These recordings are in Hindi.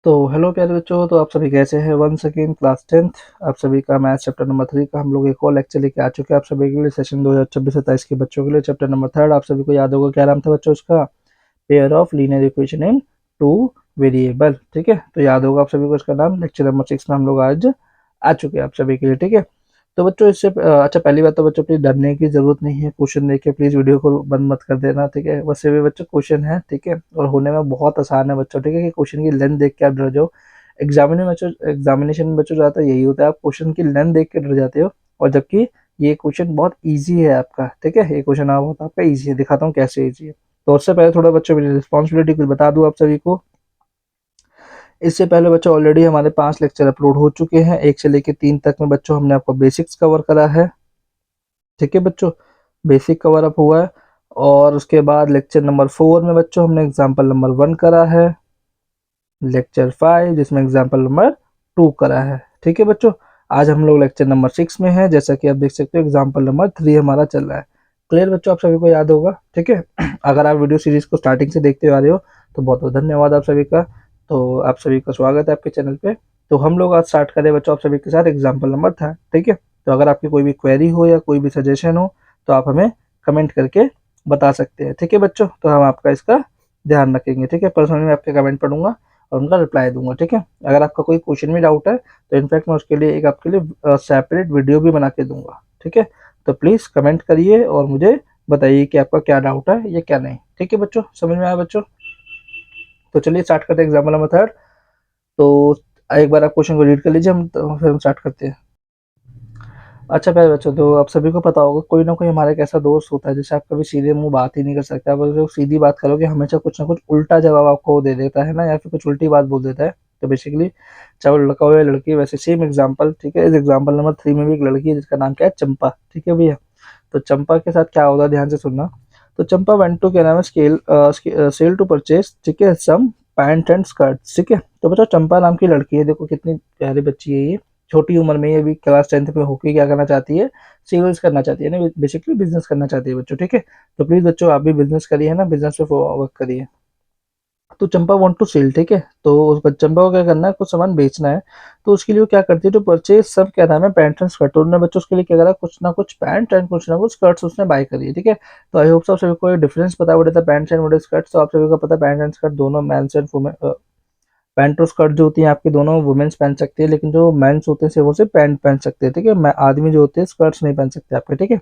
तो हेलो प्यारे बच्चों, तो आप सभी कैसे हैं। वंस अगेन क्लास 10th आप सभी का मैथ्स चैप्टर नंबर 3 का हम लोग एक और लेक्चर लेके आ चुके हैं आप सभी के लिए। सेशन 2026-27 के बच्चों के लिए चैप्टर नंबर 3। आप सभी को याद होगा क्या नाम था बच्चों उसका, pair of linear equation in two variable. ठीक है, तो याद होगा आप सभी को इसका नाम। लेक्चर नंबर 6 में हम लोग आज आ चुके हैं आप सभी के लिए। ठीक है, तो बच्चों इससे अच्छा पहली बात तो बच्चों प्लीज डरने की जरूरत नहीं है। क्वेश्चन देख के प्लीज वीडियो को बंद मत कर देना। ठीक है, वैसे भी बच्चों क्वेश्चन है, ठीक है, और होने में बहुत आसान है बच्चों। ठीक है, कि क्वेश्चन की लेंथ देख के आप डर जाओ। एग्जामिनेशन में बच्चों जाता यही होता है, आप क्वेश्चन की लेंथ देख के डर जाते हो, और जबकि ये क्वेश्चन बहुत ईजी है आपका। ठीक है, ये क्वेश्चन आपका ईजी है, दिखाता हूँ कैसे ईजी है। तो उससे पहले थोड़ा बच्चों मेरी रिस्पॉन्सिबिलिटी कुछ बता दूं आप सभी को। इससे पहले बच्चों ऑलरेडी हमारे 5 लेक्चर अपलोड हो चुके हैं, 1 से लेकर 3 तक में बच्चों हमने आपको बेसिक्स कवर करा है। ठीक है बच्चों, बेसिक कवर अप हुआ है। और उसके बाद लेक्चर नंबर 4 में बच्चों हमने एग्जाम्पल नंबर 1 करा है। लेक्चर 5 जिसमें एग्जाम्पल नंबर 2 करा है। ठीक है बच्चों, आज हम लोग लेक्चर नंबर 6 में है। जैसा कि आप देख सकते हो एग्जाम्पल नंबर 3 हमारा चल रहा है। क्लियर बच्चों, आप सभी को याद होगा। ठीक है, अगर आप वीडियो सीरीज को स्टार्टिंग से देखते आ रहे हो तो बहुत बहुत धन्यवाद आप सभी का। तो आप सभी का स्वागत है आपके चैनल पे। तो हम लोग आज स्टार्ट करें बच्चों आप सभी के साथ एग्जाम्पल नंबर 3। ठीक है, तो अगर आपकी कोई भी क्वेरी हो या कोई भी सजेशन हो तो आप हमें कमेंट करके बता सकते हैं। ठीक है बच्चों, तो हम आपका इसका ध्यान रखेंगे। ठीक है, पर्सनली मैं आपके कमेंट पढ़ूंगा और उनका रिप्लाई दूंगा। ठीक है, अगर आपका कोई क्वेश्चन में डाउट है तो इनफैक्ट मैं उसके लिए एक आपके लिए सेपरेट वीडियो भी बना के दूंगा। ठीक है, तो प्लीज कमेंट करिए और मुझे बताइए कि आपका क्या डाउट है या क्या नहीं। ठीक है बच्चों, समझ में आया बच्चों। तो चलिए स्टार्ट करते हैं एग्जाम्पल नंबर 3। तो एक बार आप क्वेश्चन को रीड कर लीजिए, हम तो फिर हम स्टार्ट करते हैं। अच्छा प्यारे बच्चों, तो आप सभी को पता होगा कोई ना कोई हमारा एक ऐसा दोस्त होता है जिससे आप कभी सीधे मुंह बात ही नहीं कर सकते। आप अगर सीधी बात करोगे हमेशा कुछ ना कुछ उल्टा जवाब आपको दे देता है ना, या फिर कुछ उल्टी बात बोल देता है। तो बेसिकली चाहे वो लड़का हो या लड़की, वैसे सेम एग्जाम्पल। ठीक है, इस एग्जाम्पल नंबर 3 में भी एक लड़की है जिसका नाम क्या है, चंपा। ठीक है भैया, तो चंपा के साथ क्या होगा ध्यान से सुनना। तो चंपा वेंट टू क्या नाम है सेल टू परचेज, ठीक है, सम पैंट एंड स्कर्ट। ठीक है, तो बच्चों चंपा नाम की लड़की है, देखो कितनी प्यारी बच्ची है ये। छोटी उम्र में ये अभी क्लास 10th में होके क्या करना चाहती है, सेल्स करना चाहती है ना, बेसिकली बिजनेस करना चाहती है बच्चों। ठीक है, तो प्लीज बच्चों आप भी बिजनेस करिए ना, बिजनेस पे वर्क करिए। तो चंपा वांट टू सेल, ठीक है, तो उस चंपा को क्या करना है, कुछ सामान बेचना है। तो उसके लिए वो क्या करती है, तो परचेज सब क्या नाम है, पैंट एंड स्कर्ट। तो उन्होंने बच्चों उसके लिए क्या करा, कुछ ना कुछ पैंट एंड कुछ ना कुछ स्कर्ट्स उसने बाय करी है। ठीक है, तो आई होप सब सभी को डिफरेंस पता पड़ता है पैंट एंड स्कर्ट्स। तो आप सभी को पता है पैंट एंड स्कर्ट दोनों मेंस एंड वुमेन, पैंट और स्कर्ट जो होती है आपकी दोनों वुमेन्स पहन सकती है, लेकिन जो मेंस होते हैं सिर्फ वो सिर्फ पैंट पहन सकते हैं। ठीक है, आदमी जो होते हैं स्कर्ट्स नहीं पहन सकते आपके। ठीक है,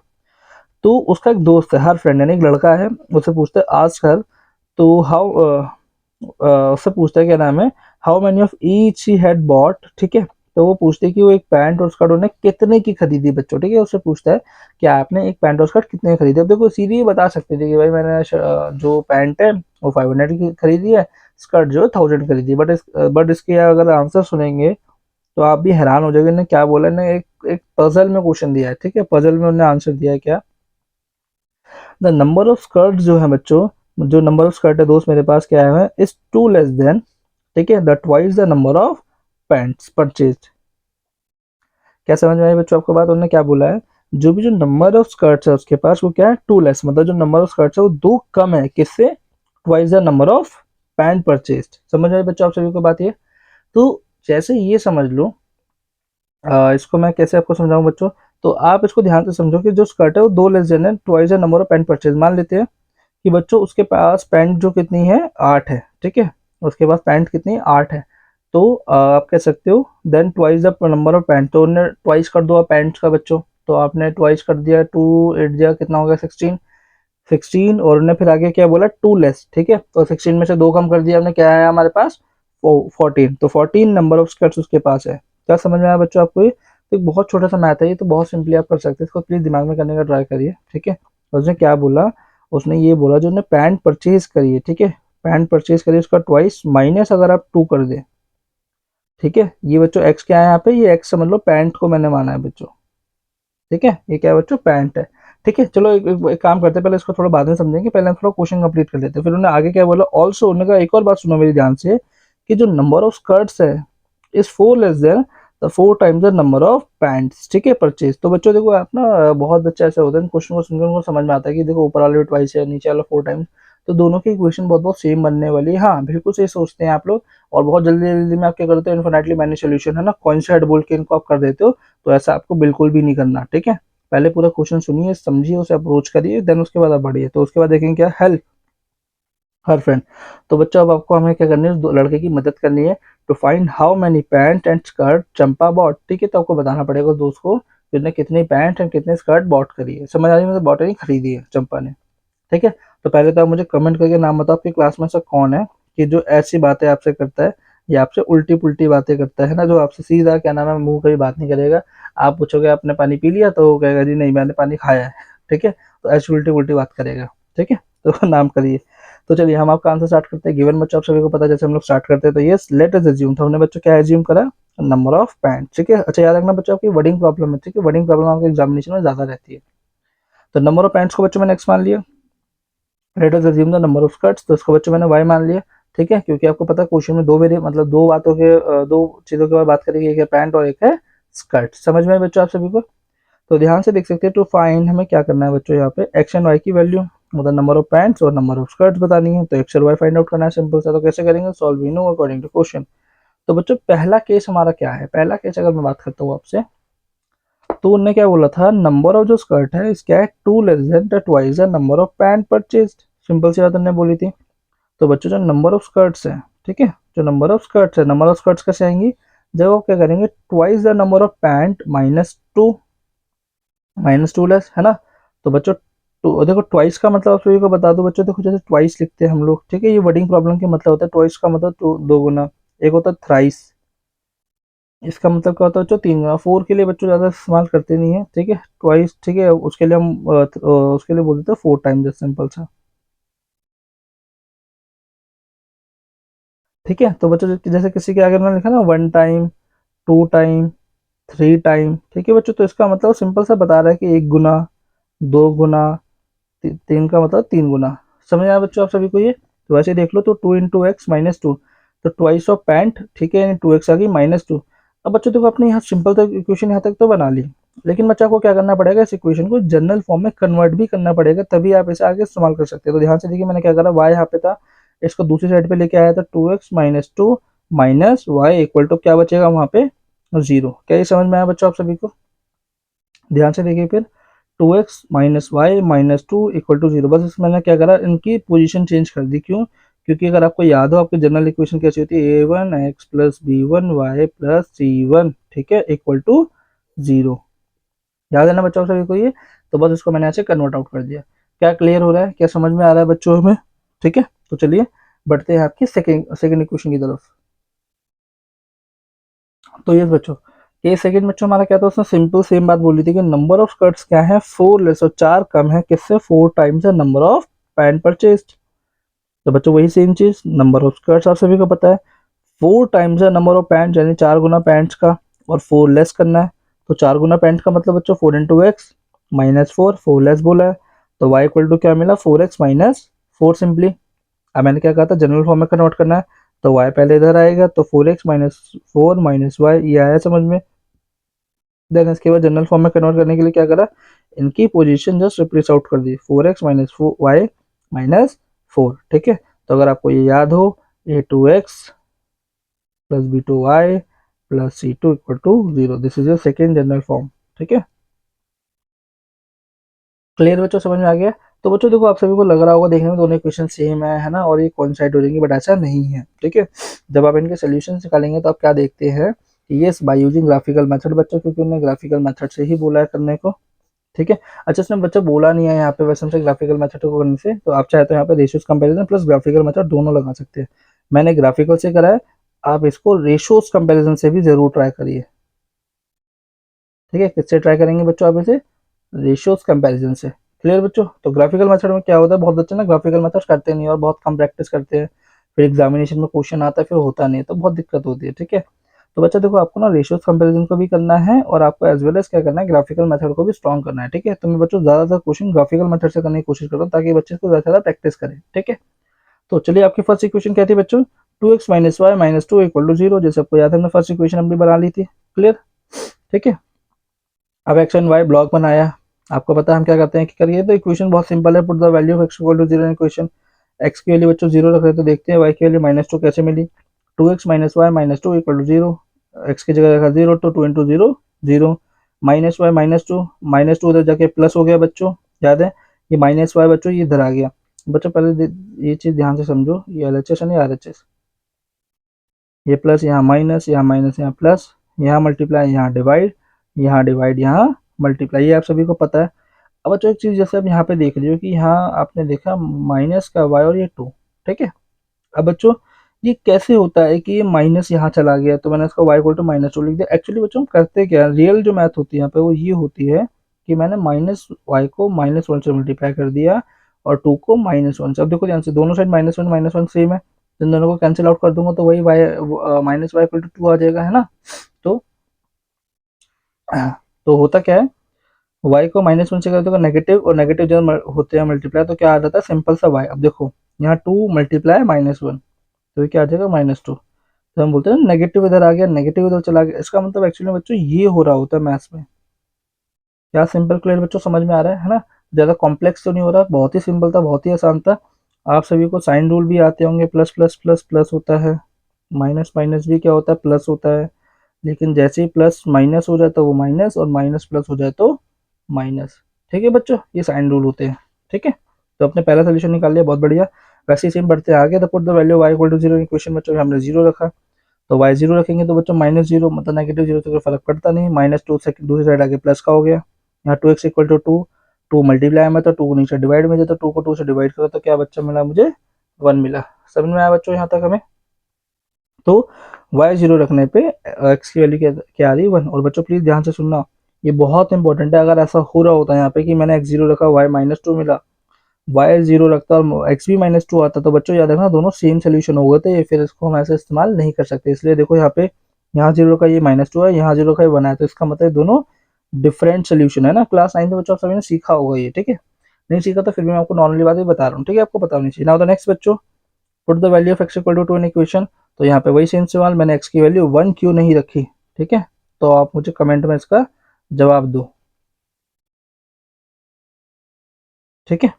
तो उसका एक दोस्त है, हर फ्रेंड यानी एक लड़का है, उससे पूछता है आज हर, तो हाउ उससे पूछता है क्या नाम है, how many of each he had bought. ठीक है, तो वो पूछते हैं कि वो एक पैंट और स्कर्ट उन्हें कितने की खरीदी बच्चों। ठीक है, उससे पूछता है कि आपने एक पैंट और स्कर्ट कितने की खरीदी। अब देखो सीधी बता सकते थे कि भाई मैंने जो पैंट है वो 500 की खरीदी है, स्कर्ट जो है 1000 खरीदी है। बट इसके अगर आंसर सुनेंगे तो आप भी हैरान हो जाओगे। इन्हें क्या बोला, इन्हें एक एक पजल में क्वेश्चन दिया है। ठीक है, पजल में उन्होंने आंसर दिया है क्या, द नंबर ऑफ स्कर्ट जो है बच्चों, जो नंबर ऑफ स्कर्ट है दोस्त मेरे पास क्या है, इज टू लेस देन, ठीक है, the twice the number of pants purchase. क्या समझ में आई बच्चों आपको बात, उन्होंने क्या बोला है, जो भी जो नंबर ऑफ स्कर्ट्स है उसके पास वो क्या है, टू लेस, मतलब जो नंबर ऑफ स्कर्ट्स है वो दो कम है, किससे, twice the number of pant purchase. समझ में आई बच्चों आप सभी को बात ये। तो जैसे ये समझ लो, इसको मैं कैसे आपको समझाऊं बच्चों। तो आप इसको ध्यान से समझो कि जो स्कर्ट है वो दो लेस देन है, twice the number of pant purchase. मान लेते हैं कि बच्चों उसके पास पैंट जो कितनी है, 8 है। ठीक है, उसके पास पैंट कितनी 8 है। तो आप कह सकते हो then twice the number of pant, तो उन्हें ट्वाइस कर दो आप पैंट्स का बच्चों। तो आपने ट्वाइस कर दिया, टू एट दिया, कितना हो गया 16, 16, और उन्हें फिर आगे क्या बोला, टू लेस। ठीक है, तो 16 में से दो कम कर दिया हमने, क्या है हमारे पास 14, तो 14 नंबर ऑफ स्कर्ट्स उसके पास है। क्या समझ में आया बच्चों आपको ये। तो एक बहुत छोटा सा मैथ है ये, तो बहुत सिंपली आप कर सकते हैं, इसको प्लीज दिमाग में करने का ट्राई करिए। ठीक है, उसने क्या बोला, उसने ये बोला जो उसने पैंट परचेज करी है, ठीक है, पैंट परचेज करी उसका ट्वाइस माइनस अगर आप 2 कर दे। ठीक है, ये बच्चों एक्स क्या है यहाँ पे, ये एक्स समझ लो पैंट को मैंने माना है बच्चों। ठीक है, ये क्या है बच्चों, पैंट है। ठीक है, चलो एक काम करते हैं, पहले इसको थोड़ा बाद में समझेंगे, पहले हम थोड़ा क्वेश्चन कंप्लीट कर लेते हैं। फिर उन्होंने आगे क्या बोला, ऑल्सो उन्होंने कहा एक और बात सुनो मेरी ध्यान से, कि जो नंबर ऑफ स्कर्ट्स है is 4 less than the 4 times the number of pants. ठीक है, परचेज। तो बच्चों देखो आप ना, बहुत बच्चे ऐसे होते हैं क्वेश्चन को सुनकर उनको समझ में आता है कि देखो ऊपर वाले ट्वाइस है, नीचे वाला 4 टाइम्स। तो दोनों की इक्वेशन बहुत बहुत सेम बनने वाली है। हाँ बिल्कुल सही सोचते हैं आप लोग, और बहुत जल्दी जल्दी में आप क्या करते हो, इन्फिनिटली मैनी सोल्यूशन है ना, कॉइंसाइड बोल के इनको आप कर देते हो। तो ऐसा आपको बिल्कुल भी नहीं करना, ठीक है। पहले पूरा क्वेश्चन सुनिए, समझिए, उसे अप्रोच करिए, देन उसके बाद आप बढ़िए। तो उसके बाद देखेंगे क्या, हेल्प हर फ्रेंड। तो बच्चों अब आपको हमें क्या करनी है, उस लड़के की मदद करनी है to find how many pant and skirt Champa bought, ठीक है। तो आपको बताना पड़ेगा उस दोस्त को कि उसने कितनी पैंट एंड कितने स्कर्ट बॉट करी है। समझ आ रही है, मतलब बॉट नहीं खरीदी है चंपा ने, ठीक है। तो पहले तो आप मुझे कमेंट करके नाम बताओ आपकी क्लास में से कौन है कि जो ऐसी बातें आपसे करता है, या आपसे उल्टी पुल्टी बातें करता है ना, जो आपसे सीधा क्या नाम है मुंह कभी बात नहीं करेगा। आप पूछोगे आपने पानी पी लिया, तो वो कहेगा जी नहीं मैंने पानी खाया है, ठीक है। तो ऐसी उल्टी पुल्टी बात करेगा, ठीक है। तो नाम करिए। तो चलिए हम आपका आंसर स्टार्ट करते हैं। गिवन बच्चों आप सभी को पता है, जैसे हम लोग स्टार्ट करते हैं तो यस लेट अस अज्यूम, तो हमने बच्चों क्या एज्यूम करा, नंबर ऑफ पैंट, ठीक है। अच्छा याद रखना बच्चों आपकी वर्डिंग प्रॉब्लम है, ठीक है, वर्डिंग प्रॉब्लम आपके एग्जामिनेशन में ज्यादा रहती है। तो नंबर ऑफ पैंट्स को बच्चों मैंने एक्स मान लिया, let us assume the number of skirts, तो इसको बच्चों मैंने वाई मान लिया, ठीक है। क्योंकि आपको पता है क्वेश्चन में दो वेरिएबल मतलब दो बातों के दो चीजों के बारे में बात करेंगे, एक है पैंट और एक है स्कर्ट। समझ में आया बच्चों आप सभी को। तो ध्यान से देख सकते हैं, टू फाइंड हमें क्या करना है बच्चों, यहाँ पे एक्स एंड वाई की वैल्यू, मतलब नंबर ऑफ पैंट्स और नंबर ऑफ स्कर्ट्स बतानी है। तो एक्स और वाई फाइंड आउट करना है, सिंपल सा। तो कैसे करेंगे, solve we know according to question. तो बच्चों पहला केस हमारा क्या है, पहला केस अगर मैं बात करता हूँ आपसे, तो उनने क्या बोला था, नंबर ऑफ जो स्कर्ट है इसका है two less than twice the number of pant purchased. Simple सी बात उन्होंने बोली थी। तो बच्चों जो नंबर ऑफ स्कर्ट्स है, ठीक है, जो नंबर ऑफ स्कर्ट्स है, नंबर ऑफ स्कर्ट्स कैसे आएंगी, जब आप क्या करेंगे twice the number of pant minus two less, है ना। तो बच्चों देखो ट्वाइस का मतलब आप सभी को बता दो बच्चों, देखो जैसे ट्वाइस लिखते हैं हम लोग, ठीक है, ये वर्डिंग प्रॉब्लम के मतलब होता है। ट्वाइस का मतलब दो गुना, एक होता है थ्राइस, इसका मतलब क्या होता है बच्चों, तीन गुना। फोर के लिए बच्चों ज्यादा इस्तेमाल करते नहीं है, ठीक है, ट्वाइस, ठीक है, उसके लिए हम उसके लिए बोल देते हैं फोर टाइम, जैसे सिंपल सा, ठीक है। तो बच्चों जैसे किसी के आगे मैंने लिखा ना one time, two time, three time, ठीक है बच्चों, तो इसका मतलब सिंपल सा बता रहा है कि एक गुना, दो गुना, तीन का मतलब तीन गुना। समझ आया बच्चों आप सभी को ये। तो वैसे देख लो, तो two into x minus to, तो ट्वाइस ऑफ पैंट, ठीक है, टू एक्स आ गई माइनस टू। अब बच्चों देखो अपने यहाँ सिंपल तक इक्वेशन यहाँ तक तो बना ली, लेकिन बच्चा को क्या करना पड़ेगा, इस इक्वेशन को जनरल फॉर्म में कन्वर्ट भी करना पड़ेगा, तभी आप इसे आगे इस्तेमाल कर सकते हैं। तो ध्यान से देखिए मैंने क्या करा, वाई यहाँ पे था, इसको दूसरी साइड पे लेके आया था, two x minus two minus y equal to क्या बचेगा वहां पे, जीरो। क्या ये समझ में आया बच्चों आप सभी को। ध्यान से देखिए फिर, two x minus y minus two equal to zero. बस इसमें मैंने क्या करा, इनकी पोजीशन चेंज कर दी। क्यों, क्योंकि अगर आपको याद हो आपकी जनरल इक्वेशन कैसी होती है, a one x plus b one y plus c one, ठीक है, इक्वल टू जीरो। याद है ना बच्चों सभी को ये। तो बस इसको मैंने ऐसे कन्वर्ट आउट कर दिया। क्या क्लियर हो रहा है, क्या समझ में आ रहा है बच्चों हमें, ठीक है। तो चलिए बढ़ते हैं आपकी सेकेंड सेकेंड इक्वेशन की तरफ। तो ये बच्चों, ये सेकंड बच्चों हमारा क्या था, उसने सिंपल सेम बात बोली थी कि नंबर ऑफ स्कर्ट्स क्या है, फोर लेस, और चार कम है किससे, फोर टाइम्स है नंबर ऑफ पैंट परचेस्ड। तो बच्चों वही सेम चीज, नंबर ऑफ स्कर्ट्स आप सभी को पता है, फोर टाइम्स है नंबर ऑफ पैंट, यानी चार गुना पैंट्स का, और फोर लेस करना है। तो चार गुना पैंट का मतलब बच्चों four into x minus four, four less बोला है। तो वाई इक्वल टू क्या मिला, four x minus four simply. अब मैंने क्या कहा था, जनरल फॉर्म में कन्वर्ट करना है, तो वाई पहले इधर आएगा, तो four x minus four minus y, ये आया समझ में। देन इसके बाद जनरल फॉर्म में कन्वर्ट करने के लिए क्या करा, इनकी पोजीशन जस्ट रिप्लेस आउट कर दी, four x minus four y minus four, ठीक है। तो अगर आपको ये याद हो, a two x plus b two y plus c two equal to zero, this is your second general form, ठीक है। क्लियर बच्चों, समझ में आ गया। तो बच्चों देखो आप सभी को लग रहा होगा देखने में दोनों इक्वेशन सेम है ना, और ये कोइंसाइड हो जाएंगे, बट ऐसा नहीं है, ठीक है। जब आप इनके सोल्यूशन निकालेंगे तो आप क्या देखते हैं कि yes by using graphical method बच्चों, क्योंकि उन्होंने ग्राफिकल मेथड से ही बोला है करने को, ठीक है। अच्छा इसमें बच्चा बोला नहीं है यहाँ पे वैसे हमसे ग्राफिकल मेथड को करने से, तो आप चाहे तो यहाँ पे ratios comparison plus graphical method दोनों लगा सकते हैं। मैंने ग्राफिकल से करा है, आप इसको रेशियोज कंपैरिजन से भी जरूर ट्राई करिए, ठीक है। किससे ट्राई करेंगे बच्चों आप इसे, रेशियोज कंपैरिजन से। क्लियर बच्चों। तो ग्राफिकल मेथड में क्या होता है, बहुत बच्चे ना ग्राफिकल मेथड करते नहीं और बहुत कम प्रैक्टिस करते हैं, फिर एग्जामिनेशन में क्वेश्चन आता है फिर होता नहीं है, तो बहुत दिक्कत होती है, ठीक है। तो बच्चा देखो आपको ना रेशियोज कंपैरिजन को भी करना है, और आपको एज वेल एज क्या करना है, ग्राफिकल मेथड को भी स्ट्रॉन्ग करना है, ठीक है। तो मैं बच्चों ज्यादातर क्वेश्चन ग्राफिकल मेथड से करने की कोशिश कर रहा हूँ, ताकि बच्चे को ज्यादा प्रैक्टिस करें, ठीक है। तो चलिए आपकी फर्स्ट इक्वेशन क्या थी बच्चों, two x minus y minus two equal to zero, जैसे आपको याद है हमने फर्स्ट इक्वेशन हमने बना ली थी। क्लियर, ठीक है। अब एक्स एंड वाई ब्लॉक बनाया, आपको पता है हम क्या करते हैं कि करिए, तो इक्वेशन बहुत सिंपल है, put the value of x equal to zero in equation. X की वैल्यू बच्चों जीरो रख रहे हैं तो देखते हैं वाई की वैल्यू -2 कैसे मिली। 2x minus y -2 equal to zero. X की जगह रखा जीरो तो 2 into zero zero. Minus y -2 उधर जाके प्लस हो गया बच्चों, याद है ये माइनस वाई बच्चों ये इधर आ गया। बच्चों पहले ये चीज़ ध्यान से समझो, ये एलएचएस है नहीं आरएचएस, ये प्लस यहाँ माइनस, यहाँ माइनस, यहाँ प्लस, यहाँ मल्टीप्लाई, यहाँ डिवाइड, यहाँ डिवाइड, यहाँ मल्टीप्लाई, ये आप सभी को पता है। अब बच्चों एक चीज़ जैसे अब यहाँ पे देख रहे हो कि यहाँ आपने देखा माइनस का वाई और ये 2, ठीक है। अब बच्चों ये कैसे होता है कि ये माइनस यहाँ चला गया तो मैंने इसका y इक्वल टू -2 लिख दिया। एक्चुअली बच्चों हम करते क्या, रियल जो मैथ होती है यहाँ पे वो ये होती है कि मैंने माइनस वाई को -1 से मल्टीप्लाई कर दिया और 2 को -1 से। अब देखो ध्यान से दोनों साइड -1 सेम है, तो इन दोनों को कैंसिल आउट कर दूंगा तो वही वाई -y इक्वल टू 2 आ जाएगा, है ना। तो तो होता क्या है, y को -1 से करते हो नेगेटिव, और नेगेटिव जब होते हैं मल्टीप्लाई तो क्या आ जाता है सिंपल सा y। अब देखो यहाँ 2 मल्टीप्लाई -1 तो ये क्या आ जाएगा -2। तो हम बोलते हैं नेगेटिव इधर आ गया, नेगेटिव इधर चला गया, इसका मतलब एक्चुअली बच्चों ये हो रहा होता है मैथ्स में। क्या सिंपल क्लियर बच्चों समझ में आ रहा है ना, ज़्यादा कॉम्प्लेक्स तो नहीं हो रहा, बहुत ही सिंपल था, बहुत ही आसान था। आप सभी को साइन रूल भी आते होंगे, प्लस प्लस प्लस प्लस होता है, माइनस माइनस भी क्या होता है प्लस होता है, लेकिन जैसे ही प्लस माइनस हो जाए तो वो माइनस, और माइनस प्लस हो जाए तो माइनस। ठीक है बच्चों, ये साइन रूल होते हैं। ठीक है, तो अपने पहला सोल्यूशन निकाल लिया, बहुत बढ़िया। वैसे ही सेम बढ़ते हैं आगे, तो put the value y equal to 0 in question. बच्चों हमने 0 रखा तो y 0 रखेंगे तो बच्चों -0 मतलब -0 से कोई फर्क पड़ता नहीं, -2 से दूसरी साइड आगे प्लस का हो गया। यहाँ 2x इक्वल टू 2, 2 मल्टीप्लाई में तो 2 को नीचे डिवाइड में जाए तो 2 को 2 से डिवाइड करो तो क्या बच्चा मिला मुझे 1 मिला। समझ में आया बच्चों यहाँ तक हमें। तो y 0 रखने पे x की वैल्यू क्या आ रही है 1। और बच्चों प्लीज ध्यान से सुनना, ये बहुत इंपॉर्टेंट है। अगर ऐसा हो रहा होता है यहाँ पे कि मैंने x 0 रखा y -2 मिला, y 0 रखता और x भी -2 आता तो बच्चों याद रखना दोनों सेम सोल्यूशन हो गए थे, फिर इसको हम ऐसे इस्तेमाल नहीं कर सकते। इसलिए देखो यहाँ पे यहाँ 0 का ये -2 है, यहाँ 0 का ये 1 है, तो इसका मतलब दोनों डिफरेंट सोल्यूशन है ना। क्लास 9 में बच्चों आप सभी ने सीखा होगा ये, ठीक है। नहीं सीखा तो फिर भी मैं आपको नॉर्मली बात बता रहा हूँ, ठीक है, आपको पता होनी चाहिए। नाउ द नेक्स्ट बच्चों, put the value of x equal to 2 in equation. तो यहाँ पे वही सेम सवाल, मैंने x की वैल्यू 1 क्यों नहीं रखी, ठीक है। तो आप मुझे कमेंट में इसका जवाब दो, ठीक है।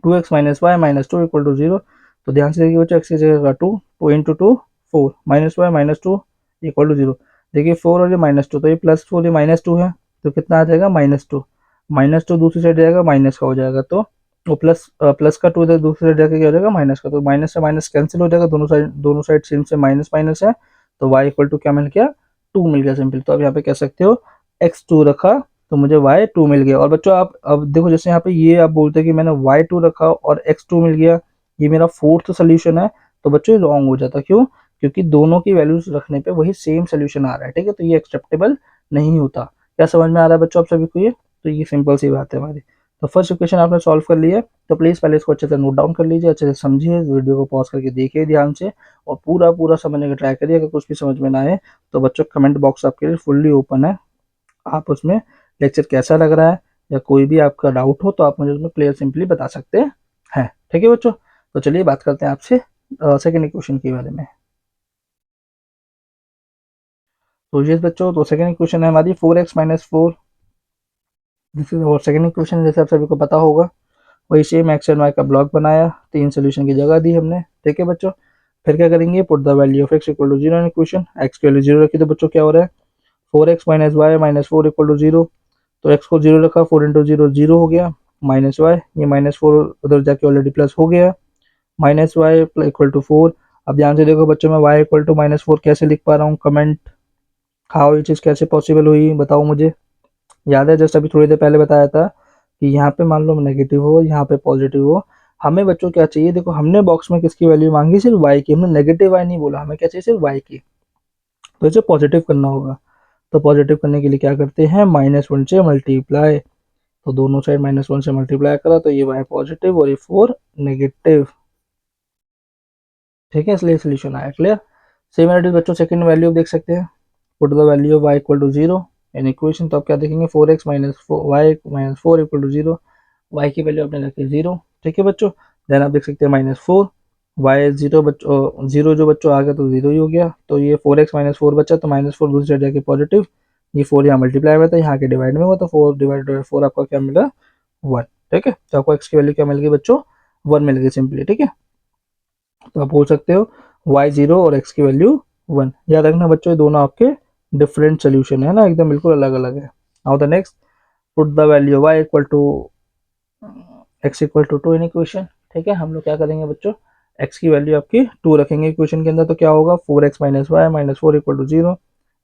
2x minus y -2 equal to 0। तो ध्यान से देखिए बच्चों, x की जगह का 2, 2 इंटू 2 4, -y -2 इक्वल टू 0। देखिए 4 और ये -2 तो ये +4 ये -2 है, तो कितना आ जाएगा -2। -2 दूसरी साइड जाएगा माइनस का हो जाएगा, तो वो प्लस का 2 इधर दूसरी साइड जाके क्या हो जाएगा माइनस का, तो माइनस से माइनस कैंसिल हो जाएगा, दोनों साइड सेम से माइनस माइनस है, तो y इक्वल टू क्या मिल गया 2 मिल गया सिंपल। तो अब यहाँ पे कह सकते हो x2 रखा तो मुझे y2 मिल गया। और बच्चों आप अब देखो जैसे यहाँ पे ये आप बोलते हैं कि मैंने y2 रखा और x2 मिल गया, ये मेरा फोर्थ सोल्यूशन है, तो बच्चों ये रॉन्ग हो जाता, क्यों, क्योंकि दोनों की वैल्यूज रखने पे वही सेम सोल्यूशन आ रहा है, ठीक है, तो ये एक्सेप्टेबल नहीं होता। क्या समझ में आ रहा है बच्चों आप सभी को ये, तो ये सिंपल सी बात है हमारी। तो फर्स्ट इक्वेशन आपने सॉल्व कर लिया है, तो प्लीज़ पहले इसको अच्छे से नोट डाउन कर लीजिए, अच्छे से समझिए, वीडियो को पॉज करके देखिए ध्यान से, और पूरा पूरा समझने का ट्राई करिए। अगर कुछ भी समझ में ना आए तो बच्चों कमेंट बॉक्स आपके लिए फुल्ली ओपन है, आप उसमें लेक्चर कैसा लग रहा है या कोई भी आपका डाउट हो तो आप मुझे उसमें क्लियर सिंपली बता सकते हैं, ठीक है बच्चों। तो चलिए बात करते हैं आपसे सेकेंड इक्वेशन के बारे में। तो ये बच्चों, तो सेकेंड इक्वेशन है हमारी 4x-4, दिस इज और सेकेंड इक्वेशन, जैसे आप सभी को पता होगा वही सेम एक्स एंड वाई का ब्लॉक बनाया, 3 सोल्यूशन की जगह दी हमने, ठीक है बच्चों। फिर क्या करेंगे, put the value of x equal to 0 in equation. x की वैल्यू 0 रखी तो बच्चों क्या हो रहा है 4x minus y -4 equal to 0। तो x को 0 रखा, 4 इंटू 0 0 हो गया, माइनस वाई, ये -4 उधर जाके ऑलरेडी प्लस हो गया, माइनस वाई इक्वल टू 4। अब ध्यान से देखो बच्चों, मैं y इक्वल टू -4 कैसे लिख पा रहा हूँ, कमेंट हाउ ये चीज़ कैसे पॉसिबल हुई बताओ मुझे। याद है जस्ट अभी थोड़ी देर पहले बताया था कि यहाँ पे मान लो नेगेटिव हो, यहाँ पे पॉजिटिव हो, हमें बच्चों क्या चाहिए, देखो हमने बॉक्स में किसकी वैल्यू मांगी, सिर्फ y की, हमने नेगेटिव y नहीं बोला, हमें क्या चाहिए सिर्फ y की, तो इसे पॉजिटिव करना होगा। तो पॉजिटिव करने के लिए क्या करते हैं, -1 से मल्टीप्लाई, तो दोनों साइड -1 से मल्टीप्लाई करा तो ये y पॉजिटिव और ये 4 नेगेटिव, ठीक है, इसलिए सोल्यूशन आया। क्लियर। सिमिलरिटी बच्चों सेकंड वैल्यू देख सकते हैं, put the value of y equal to 0 in equation. तो आप क्या देखेंगे 4x minus y -4 equal to 0, y की वैल्यू आपने रखी 0, ठीक है बच्चों। देन आप देख सकते हैं -4 y 0 बच्चों 0 जो बच्चों आ गया तो 0 ही हो गया, तो ये 4x -4 बचा, तो -4 दूसरी साइड जाके पॉजिटिव, ये 4 यहाँ मल्टीप्लाई में था, यहाँ के डिवाइड में हुआ, तो 4 डिवाइड बाई 4 आपका क्या मिला 1, ठीक है। तो आपको x की वैल्यू क्या मिल गई बच्चों 1 मिल गई सिंपली, ठीक है। तो आप बोल सकते हो y0 और x की वैल्यू 1। याद रखना बच्चों ये दोनों आपके डिफरेंट सोल्यूशन है ना, एकदम बिल्कुल अलग अलग है। Now the next, put the value y equal to x equal to 2 in equation. ठीक है, हम लोग क्या करेंगे बच्चों, x की वैल्यू आपकी 2 रखेंगे इक्वेशन के अंदर, तो क्या होगा 4x minus y minus 4 equal to 0।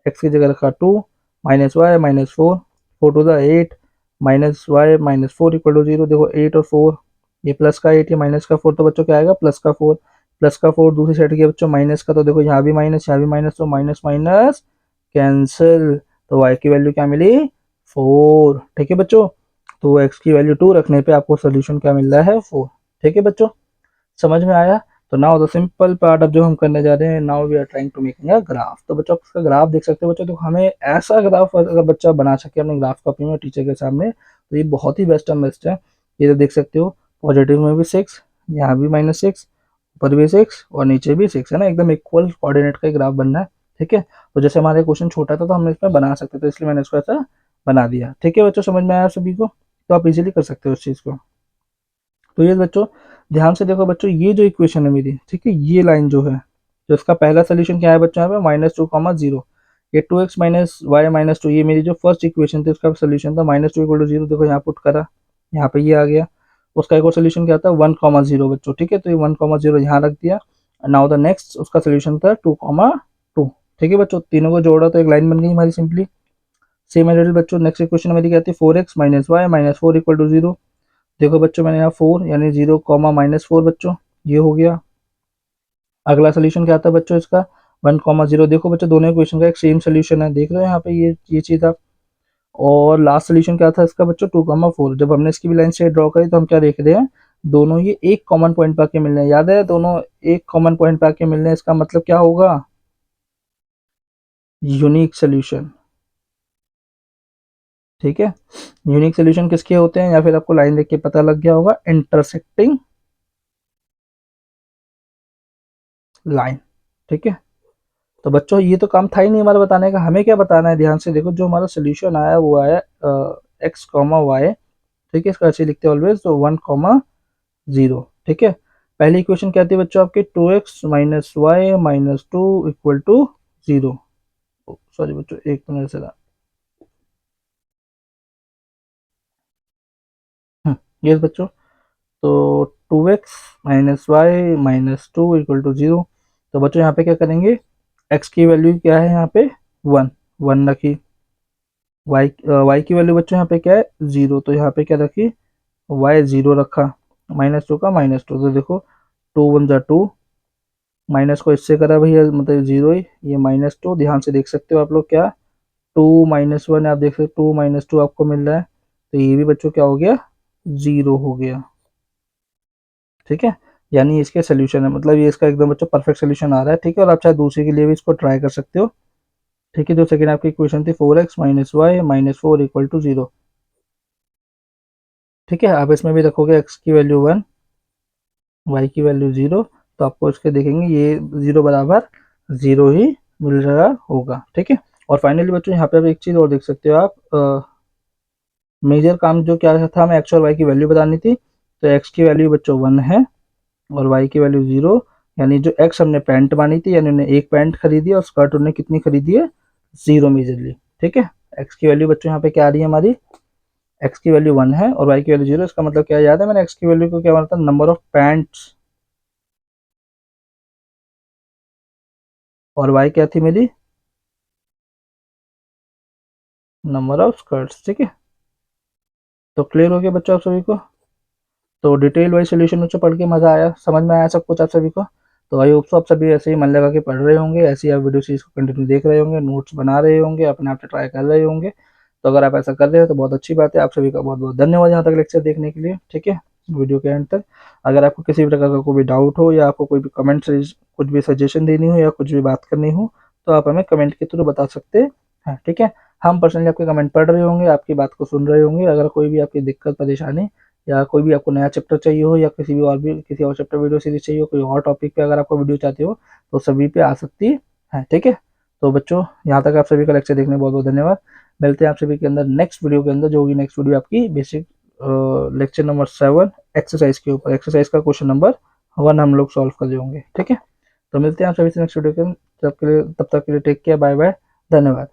X की जगह रखा 2 minus y minus 4, 4 to the 8 minus y minus 4 equal to 0। देखो 8 और 4, ये प्लस का 8 ये माइनस का 4, तो बच्चों क्या आएगा प्लस का 4। प्लस का 4 दूसरी साइड के बच्चों माइनस का, तो देखो यहाँ भी माइनस यहाँ भी माइनस, तो माइनस माइनस कैंसिल, तो y की वैल्यू क्या मिली 4। ठीक है बच्चों, तो x की वैल्यू 2 रखने पे आपको सोल्यूशन क्या मिल रहा है 4। ठीक है बच्चों, समझ में आया। तो नाउ द सिंपल पार्ट अब जो हम करने जा रहे हैं, now we are trying to making a graph. तो बच्चों इसका ग्राफ देख सकते हो बच्चों, तो हमें ऐसा ग्राफ अगर बच्चा बना सके अपने ग्राफ कॉपी में टीचर के सामने, तो ये बहुत ही बेस्ट एंड बेस्ट है। ये तो देख सकते हो पॉजिटिव में भी 6, यहाँ भी -6, ऊपर भी 6 और नीचे भी 6 है ना, एकदम इक्वल कोऑर्डिनेट का ग्राफ बनना है। ठीक है, तो जैसे हमारे क्वेश्चन छोटा था तो हम इसमें बना सकते थे, इसलिए मैंने इसको ऐसा बना दिया। ठीक है बच्चों, समझ में आया सभी को, तो आप इजीली कर सकते हो इस चीज़ को। तो ये बच्चों ध्यान से देखो बच्चों, ये जो इक्वेशन है मेरी, ठीक है, ये लाइन जो है, तो इसका पहला सोल्यूशन क्या है बच्चों, यहाँ पे -2, 0। ये 2x माइनस वाई माइनस 2, ये मेरी जो फर्स्ट इक्वेशन थी उसका सोल्यूशन था -2 इक्वल टू 0। देखो यहाँ पुट करा, यहाँ पे ये आ गया। उसका एक और सोल्यूशन क्या था 1, 0 बच्चों, ठीक है, तो ये 1, 0 यहाँ रख दिया। नाउ द नेक्स्ट उसका सोल्यूशन था 2, 2। ठीक है बच्चों, तीनों को जोड़ा तो एक लाइन बन गई हमारी सिंपली। सेम एज बच्चों नेक्स्ट इक्वेशन मेरी क्या थी 4x minus y minus 4 equal to 0। देखो बच्चों मैंने यहाँ 4 यानी 0, -4 बच्चों, ये हो गया। अगला सोल्यूशन क्या था बच्चों इसका 1, 0। देखो बच्चों दोनों इक्वेशन का एक सेम सोल्यूशन है, देख रहे हो यहाँ पे ये चीज़ था। और लास्ट सोल्यूशन क्या था इसका बच्चों 2, 4। जब हमने इसकी भी लाइन से ड्रॉ करी तो हम क्या देख रहे हैं, दोनों ये एक कॉमन पॉइंट पे आके मिल रहे हैं। याद है, दोनों एक कॉमन पॉइंट पे आके मिल रहे हैं, इसका मतलब क्या होगा यूनिक सोल्यूशन। ठीक है, यूनिक सोल्यूशन किसके होते हैं, या फिर आपको लाइन देख के पता लग गया होगा, इंटरसेक्टिंग लाइन। ठीक है, तो बच्चों ये तो काम था ही नहीं हमारा बताने का, हमें क्या बताना है, ध्यान से देखो। जो हमारा सोल्यूशन आया वो आया x, y। ठीक है, इसका ऐसे लिखते हैं ऑलवेज, तो 1, 0। ठीक है, पहली इक्वेशन क्या थी बच्चों आपकी 2x minus y minus 2 equal to 0। Sorry बच्चों, एक मिनट से यस बच्चों, तो 2x minus y minus 2 equal to 0। तो बच्चों यहाँ पे क्या करेंगे, x की वैल्यू क्या है यहाँ पे 1, 1 रखी। y की वैल्यू बच्चों यहाँ पे क्या है 0, तो यहाँ पे क्या रखी y 0 रखा, -2 का -2। तो देखो 2 × 1 = 2, माइनस को इससे करा भैया मतलब 0 ही, ये -2। ध्यान से देख सकते हो आप लोग, क्या 2 - 1 आप देख सकते हो, 2 - 2 आपको मिल रहा है, तो ये भी बच्चों क्या हो गया 0 हो गया। ठीक है, यानी इसके सोल्यूशन है, मतलब ये इसका एकदम बच्चों परफेक्ट सोल्यूशन आ रहा है। ठीक है, और आप चाहे दूसरे के लिए भी इसको ट्राई कर सकते हो। ठीक है, जो सेकंड आपकी इक्वेशन थी 4x minus y minus 4 equal to 0। ठीक है, आप इसमें भी रखोगे x की वैल्यू 1, y की वैल्यू 0, तो आपको इसके देखेंगे ये 0 बराबर 0 ही मिल रहा होगा। ठीक है, और फाइनली बच्चों यहाँ पे आप एक चीज़ और देख सकते हो आप, मेजर काम जो क्या था, हमें x और y की वैल्यू बतानी थी। तो x की वैल्यू बच्चों 1 है और y की वैल्यू 0, यानी जो x हमने पैंट मानी थी, यानी उन्हें एक पैंट खरीदी और स्कर्ट उन्हें कितनी खरीदी है 0 मेजरली। ठीक है, x की वैल्यू बच्चों यहाँ पे क्या आ रही है हमारी, x की वैल्यू 1 है और y की वैल्यू 0। इसका मतलब क्या याद है, मैंने x की वैल्यू को क्या माना था, नंबर ऑफ पैंट्स, और y क्या थी मेरी, नंबर ऑफ स्कर्ट्स। ठीक है, तो क्लियर हो गया बच्चों आप सभी को। तो डिटेल वाइज सोल्यूशन बच्चों पढ़ के मजा आया, समझ में आया सब कुछ आप सभी को। तो आई होप सो आप सभी ऐसे ही मन लगा के पढ़ रहे होंगे, ऐसे ही आप वीडियो सीरीज को कंटिन्यू देख रहे होंगे, नोट्स बना रहे होंगे, अपने आप से ट्राई कर रहे होंगे। तो अगर आप ऐसा कर रहे हो तो बहुत अच्छी बात है, आप सभी का बहुत बहुत धन्यवाद यहाँ तक लेक्चर देखने के लिए। ठीक है, वीडियो के एंड तक अगर आपको किसी भी प्रकार का कोई भी डाउट हो, या आपको कोई भी कमेंट, कुछ भी सजेशन देनी हो, या कुछ भी बात करनी हो, तो आप हमें कमेंट के थ्रू बता सकते हैं। ठीक है, हम पर्सनली आपके कमेंट पढ़ रहे होंगे, आपकी बात को सुन रहे होंगे। अगर कोई भी आपकी दिक्कत परेशानी, या कोई भी आपको नया चैप्टर चाहिए हो, या किसी और चैप्टर वीडियो सीरीज चाहिए हो, कोई और टॉपिक पे अगर आपको वीडियो चाहते हो, तो सभी पे आ सकती है। ठीक है, तो बच्चों यहाँ तक आप सभी का लेक्चर देखने बहुत बहुत धन्यवाद। मिलते हैं आप सभी के अंदर नेक्स्ट वीडियो के अंदर, जो होगी नेक्स्ट वीडियो आपकी बेसिक लेक्चर नंबर 7 एक्सरसाइज के ऊपर। एक्सरसाइज का क्वेश्चन नंबर 1 हम लोग सॉल्व कर रहे होंगे। ठीक है, तो मिलते हैं आप सभी से नेक्स्ट वीडियो के। तब तक के लिए टेक केयर, बाय बाय, धन्यवाद।